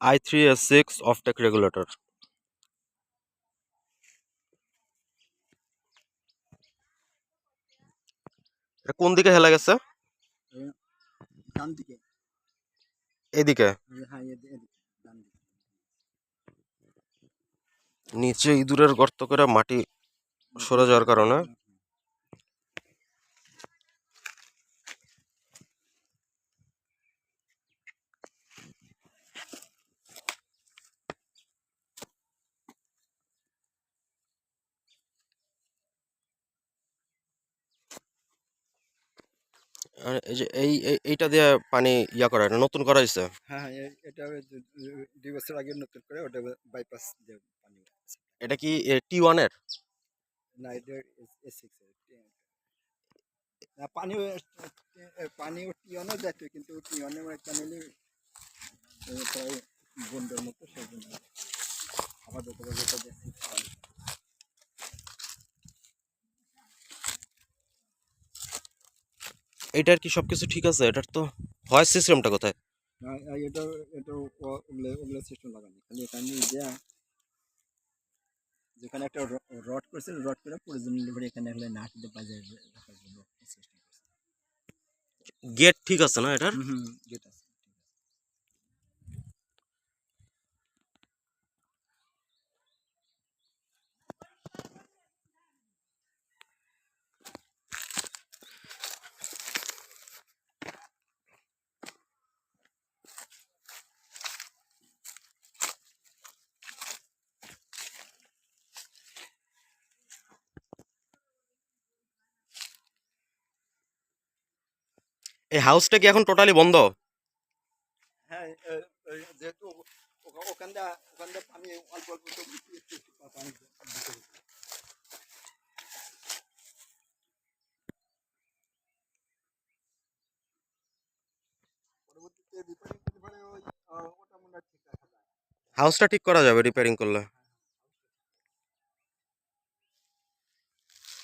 I3S6 অফটেক regulator. এটা কোন দিকে হেলা গেছে? ডান দিকে। এদিকে হ্যাঁ, এদিকে, ডান দিকে। নিচে ইঁদুরের গর্ত করে মাটি সরে যাওয়ার কারণে আর এই যে এইটা দিয়ে পানি ইয়া করা, এটা নতুন করা হয়েছে। হ্যাঁ, এটা 2 বছর আগে নতুন করে ওটা বাইপাস দিয়ে পানি। এটা কি T1 এর? না, এটা S6 এর। না, পানি টিয়নে যেত, কিন্তু টিয়নে চ্যানেলে প্রায় বন্ধের মতো, সেই জন্য আপাতত যেটা দেখছি পানি। এটার কি সবকিছু ঠিক আছে? এটার তো ভয়েস সিস্টেমটা কোথায়? এটা এটা ওগুলো সিস্টেম লাগানো, খালি এখানে দেয়া যেখানে একটা রড করছিল, রড করে প্রয়োজন ডেলিভারি এখানে হলে নাট দিয়ে বাজায় রাখার জন্য সিস্টেম করছে। গেট ঠিক আছে না এটার? হুম, গেট আছে। এই হাউসটা কি এখন টোটালি বন্ধ? হ্যাঁ, যেহেতু ওখান দিয়ে পানি অল্প অল্প তো পানি দিতে হচ্ছে। পরবর্তীতে রিপেয়ারিং করতে পারে, ওটা মনে হয় ঠিক রাখা যায়। হাউসটা ঠিক করা যাবে রিপেয়ারিং করলে।